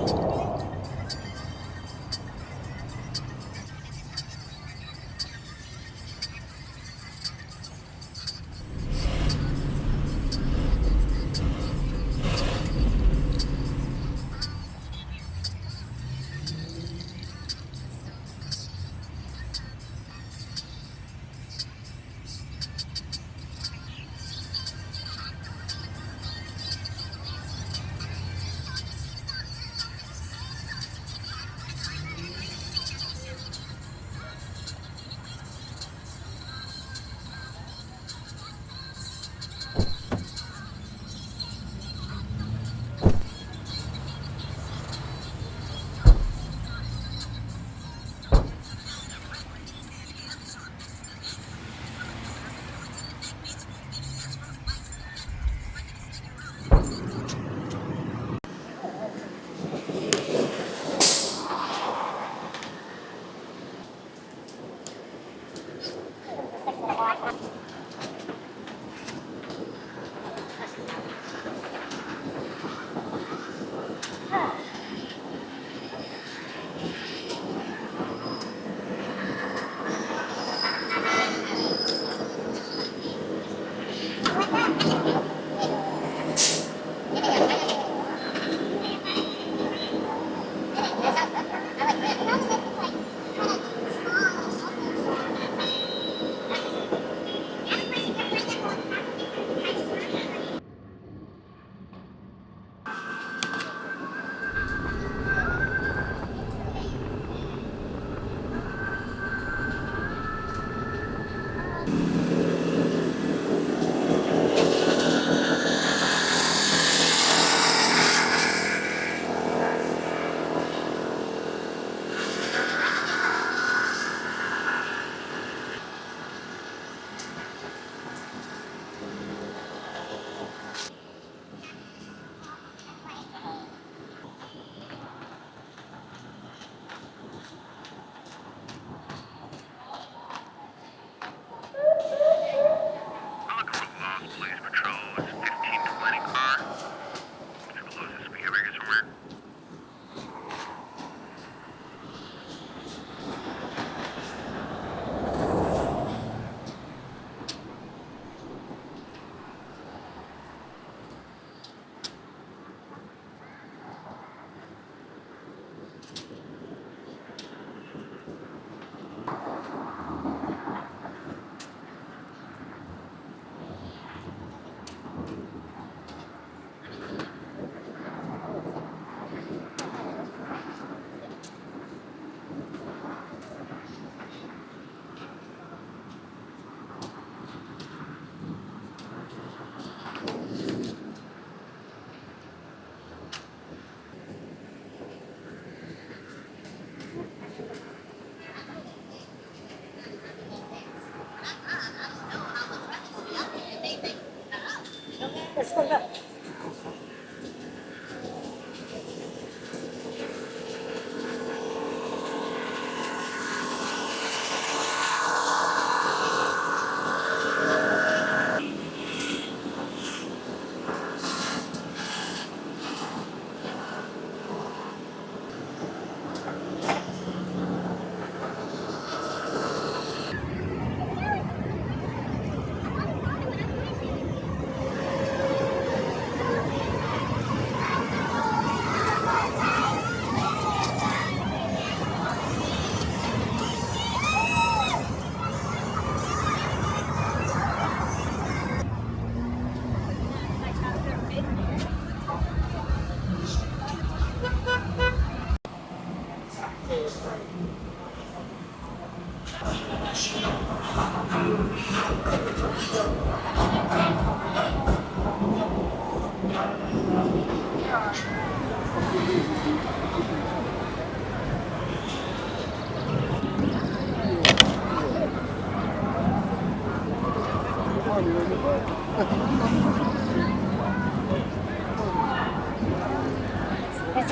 In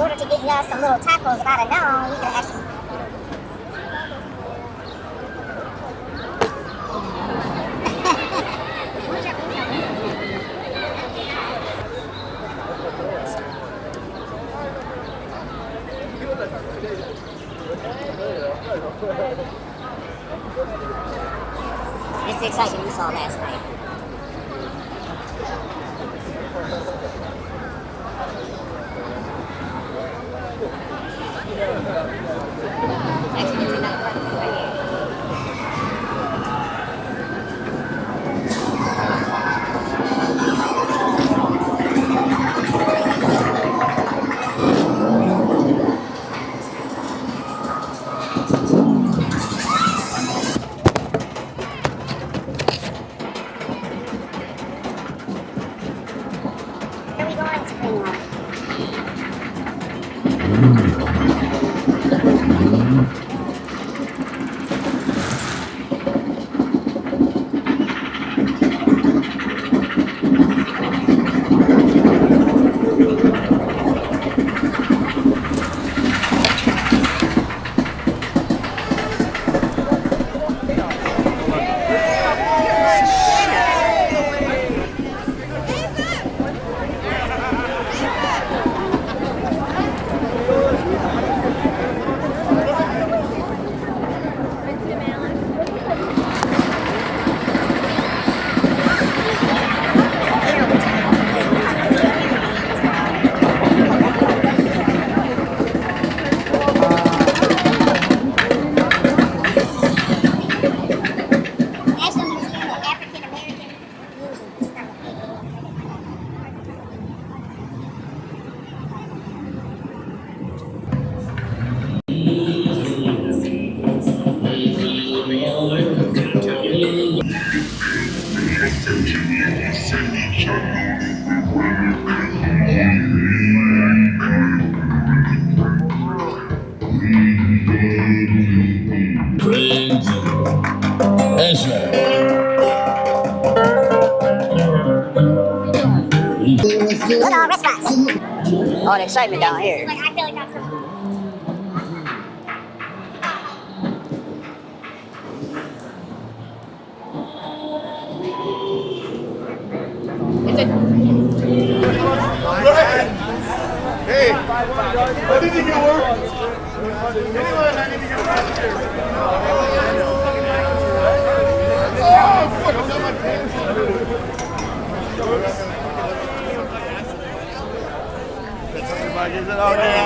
order to get you some little tacos about a gnome, you can actually. the excitement you saw last night? Actually, right here. Where are we going, Sabrina? National Museum of African American Music. That's right. Look at all restaurants. All the excitement down here. Like, I feel like that's Hey, I need to get work. Anyone, I need to get work here. Oh, fuck, I'm on my pants. Is it okay?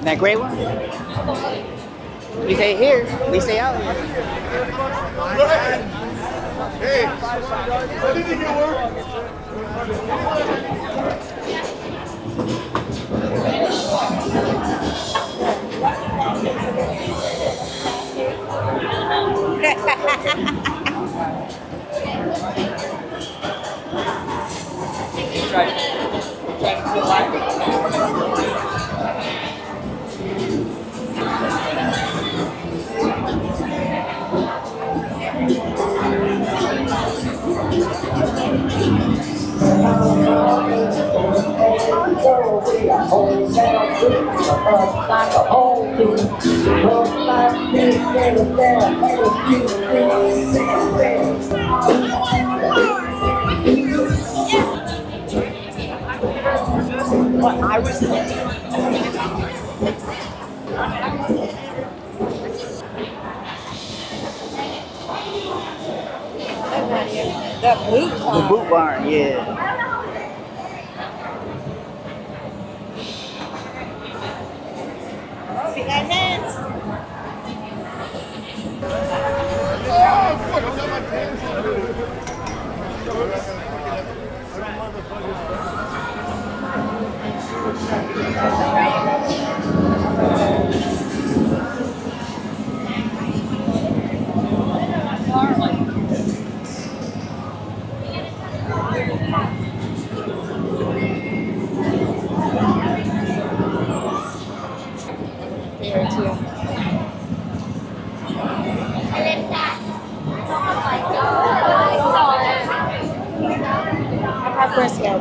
That gray one? We stay here. We stay out here. Hey, I need to get work. What? I was. The boot barn, yeah. Oh, fuck, I'm on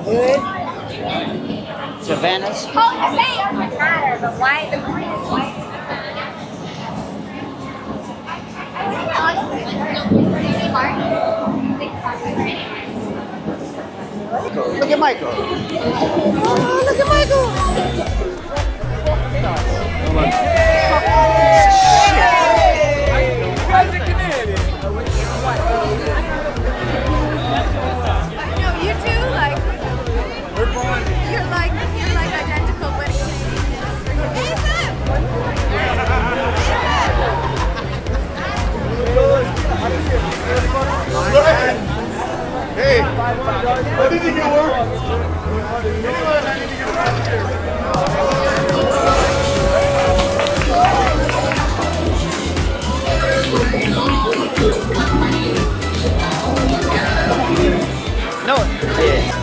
Good. Savannah's. Oh, the face matter, but why the white? Look at Michael. Oh, look at Michael. No, you two, like, you're like identical, but Hey, I need to get work. Anyone, I need to get back here. No. Yeah.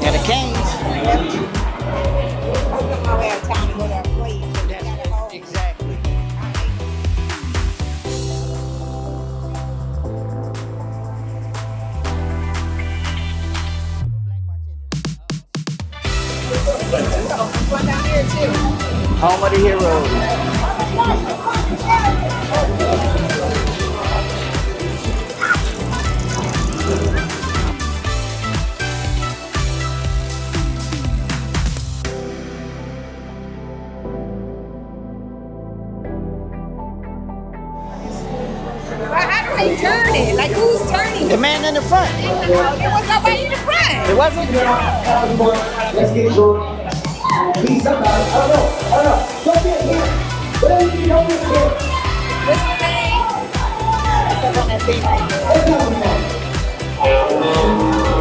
Yeah, the Canes. My way out of town to go to our place. Exactly. One down here too. Home of the heroes. But how do they turn it? Like who's turning The it? man in the front. There was nobody in the front. It wasn't. Let's get going. Please, somebody. I don't know. Don't get here. Whatever you don't get here. What's the name? Let's go.